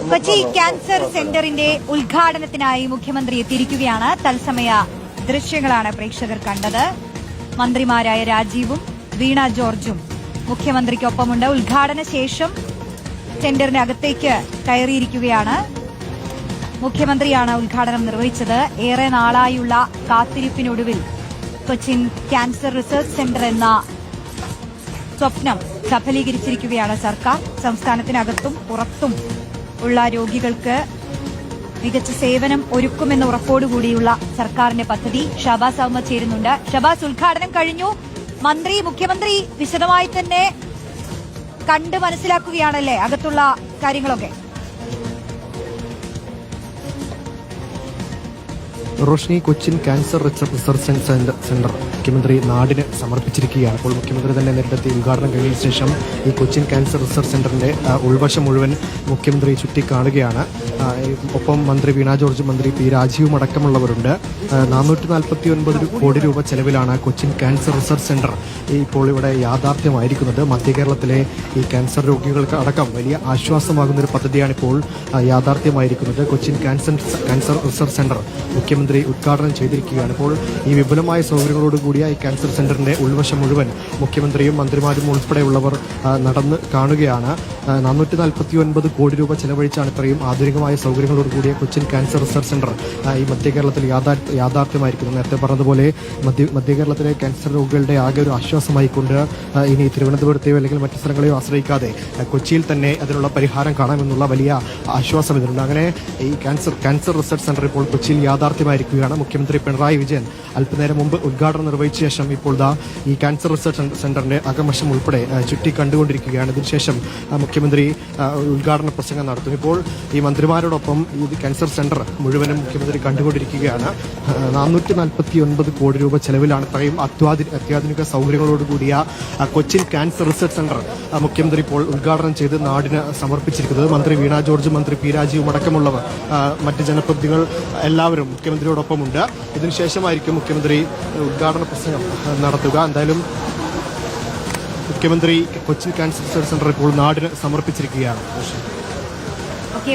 Kochi cancer സെന്ററിന്റെ ഉദ്ഘാടനത്തിനായി മുഖ്യമന്ത്രി എത്തിയിരിക്കുകയാണ്. തത്സമയ ദൃശ്യങ്ങളാണ് പ്രേക്ഷകർ കണ്ടത്. മന്ത്രിമാരായ രാജീവും വീണ ജോർജും മുഖ്യമന്ത്രിക്കൊപ്പമുണ്ട്. ഉദ്ഘാടന ശേഷം സെന്ററിന്റെ അകത്തേക്ക് കയറിയിരിക്കുകയാണ്. മുഖ്യമന്ത്രിയാണ് ഉദ്ഘാടനം നിർവഹിച്ചത്. ഏറെ നാളായുള്ള കാത്തിരിപ്പിനൊടുവിൽ കൊച്ചിൻ ക്യാൻസർ റിസർച്ച് സെന്റർ എന്ന സ്വപ്നം സഫലീകരിച്ചിരിക്കുകയാണ് സർക്കാർ. സംസ്ഥാനത്തിനകത്തും പുറത്തും ഉള്ള രോഗികൾക്ക് മികച്ച സേവനം ഒരുക്കുമെന്ന ഉറപ്പോടുകൂടിയുള്ള സർക്കാരിന്റെ പദ്ധതി. ഷഹബാസ് അഹമ്മദ് ചേരുന്നുണ്ട്. ഷഹബാസ്, ഉദ്ഘാടനം കഴിഞ്ഞു. മുഖ്യമന്ത്രി വിശദമായി തന്നെ കണ്ട് മനസ്സിലാക്കുകയാണല്ലേ അകത്തുള്ള കാര്യങ്ങളൊക്കെ? Roshni, Cochin cancer research centre മുഖ്യമന്ത്രി നാടിന് സമർപ്പിച്ചിരിക്കുകയാണ്. അപ്പോൾ മുഖ്യമന്ത്രി തന്നെ നേരിട്ടെത്തി ഉദ്ഘാടനം കഴിഞ്ഞ ശേഷം ഈ കൊച്ചിൻ ക്യാൻസർ റിസർച്ച് സെന്ററിന്റെ ഉൾവശം മുഴുവൻ മുഖ്യമന്ത്രി ചുറ്റിക്കാണുകയാണ്. ഒപ്പം മന്ത്രി വീണ ജോർജ്, മന്ത്രി പി രാജീവും അടക്കമുള്ളവരുണ്ട്. 449 കോടി രൂപ ചെലവിലാണ് കൊച്ചിൻ ക്യാൻസർ റിസർച്ച് സെന്റർ ഇപ്പോൾ ഇവിടെ യാഥാർത്ഥ്യമായിരിക്കുന്നത്. മധ്യ കേരളത്തിലെ ഈ ക്യാൻസർ രോഗികൾക്ക് അടക്കം വലിയ ആശ്വാസമാകുന്ന ഒരു പദ്ധതിയാണ് ഇപ്പോൾ യാഥാർത്ഥ്യമായിരിക്കുന്നത്. കൊച്ചിൻ ക്യാൻസർ റിസർച്ച് സെന്റർ മുഖ്യമന്ത്രി ഉദ്ഘാടനം ചെയ്തിരിക്കുകയാണ്. ഇപ്പോൾ ഈ വിപുലമായ സൗകര്യങ്ങളോടുകൂടിയ ഈ ക്യാൻസർ സെന്ററിന്റെ ഉൾവശം മുഴുവൻ മുഖ്യമന്ത്രിയും മന്ത്രിമാരും ഉൾപ്പെടെയുള്ളവർ നടന്ന് കാണുകയാണ്. 449 കോടി രൂപ ചെലവഴിച്ചാണ് ഇത്രയും ആധുനികമായ സൗകര്യങ്ങളോടുകൂടിയ കൊച്ചിൻ ക്യാൻസർ റിസർച്ച് സെന്റർ ഈ മധ്യ കേരളത്തിൽ യാഥാർത്ഥ്യമായിരിക്കുന്നു. നേരത്തെ പറഞ്ഞതുപോലെ മധ്യ കേരളത്തിലെ ക്യാൻസർ രോഗികളുടെ ആകെ ഒരു ആശ്വാസമായിക്കൊണ്ട് ഇനി തിരുവനന്തപുരത്തെയോ അല്ലെങ്കിൽ മറ്റു സ്ഥലങ്ങളെയോ ആശ്രയിക്കാതെ കൊച്ചിയിൽ തന്നെ അതിനുള്ള പരിഹാരം കാണാമെന്നുള്ള വലിയ ആശ്വാസം ഇതിനുണ്ട്. അങ്ങനെ ഈ ക്യാൻസർ റിസർച്ച് സെന്റർ ഇപ്പോൾ കൊച്ചിയിൽ യാഥാർത്ഥ്യമായിരിക്കുകയാണ്. മുഖ്യമന്ത്രി പിണറായി വിജയൻ അല്പനേരം മുമ്പ് ഉദ്ഘാടനം നിർവഹിച്ച ശേഷം ഇപ്പോൾ ഈ ക്യാൻസർ റിസർച്ച് സെന്ററിന്റെ അകംവശം ഉൾപ്പെടെ ചുറ്റി കണ്ടുകൊണ്ടിരിക്കുകയാണ്. ഇതിനുശേഷം മുഖ്യമന്ത്രി ഉദ്ഘാടന പ്രസംഗം നടത്തും. ഇപ്പോൾ ഈ മന്ത്രിമാരോടൊപ്പം ഈ ക്യാൻസർ സെന്റർ മുഴുവനും മുഖ്യമന്ത്രി കണ്ടുകൊണ്ടിരിക്കുകയാണ്. 449 കോടി രൂപ ചെലവിലാണ് ഇത്രയും അത്യാധുനിക സൗകര്യങ്ങളോടുകൂടിയ കൊച്ചിൻ ക്യാൻസർ റിസർച്ച് സെന്റർ മുഖ്യമന്ത്രി ഇപ്പോൾ ഉദ്ഘാടനം ചെയ്ത് നാടിന് സമർപ്പിച്ചിരിക്കുന്നത്. മന്ത്രി വീണ ജോർജ്, മന്ത്രി പി രാജീവും അടക്കമുള്ളവർ, മറ്റ് ജനപ്രതിനിധികൾ എല്ലാവരും മുഖ്യമന്ത്രിയോടൊപ്പമുണ്ട്. ഇതിനുശേഷമായിരിക്കും മുഖ്യമന്ത്രി ഉദ്ഘാടന പ്രസംഗം നടത്തുക. എന്തായാലും മുഖ്യമന്ത്രി കൊച്ചിൻ ക്യാൻസർ റിസർച്ച് സെന്റർ ഇപ്പോൾ നാടിന് സമർപ്പിച്ചിരിക്കുകയാണ്.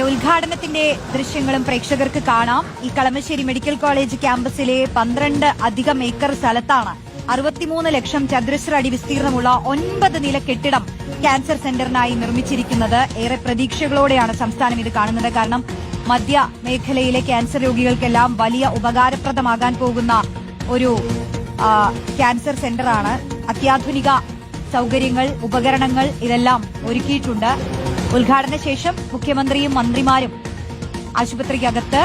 ഉദ്ഘാടനത്തിന്റെ ദൃശ്യങ്ങളും പ്രേക്ഷകർക്ക് കാണാം. ഈ കളമശ്ശേരി മെഡിക്കൽ കോളേജ് ക്യാമ്പസിലെ 12 അധികം ഏക്കർ സ്ഥലത്താണ് 63 ലക്ഷം ചതുരശ്ര അടി വിസ്തീർണമുള്ള 9 നില കെട്ടിടം ക്യാൻസർ സെന്ററിനായി നിർമ്മിച്ചിരിക്കുന്നത്. ഏറെ പ്രതീക്ഷകളോടെയാണ് സംസ്ഥാനം ഇത് കാണുന്നത്. കാരണം മധ്യ മേഖലയിലെ ക്യാൻസർ രോഗികൾക്കെല്ലാം വലിയ ഉപകാരപ്രദമാകാൻ പോകുന്ന ഒരു ക്യാൻസർ സെന്ററാണ്. അത്യാധുനിക സൗകര്യങ്ങൾ, ഉപകരണങ്ങൾ ഇതെല്ലാം ഒരുക്കിയിട്ടുണ്ട്. ഉദ്ഘാടന ശേഷം മുഖ്യമന്ത്രിയും മന്ത്രിമാരും ആശുപത്രിക്കകത്ത്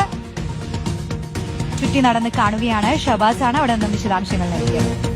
ചുറ്റി നടന്ന് കാണുകയാണ്. ഷഹബാസാണ് അവിടെ നിന്നും വിശദാംശങ്ങൾ നൽകിയത്.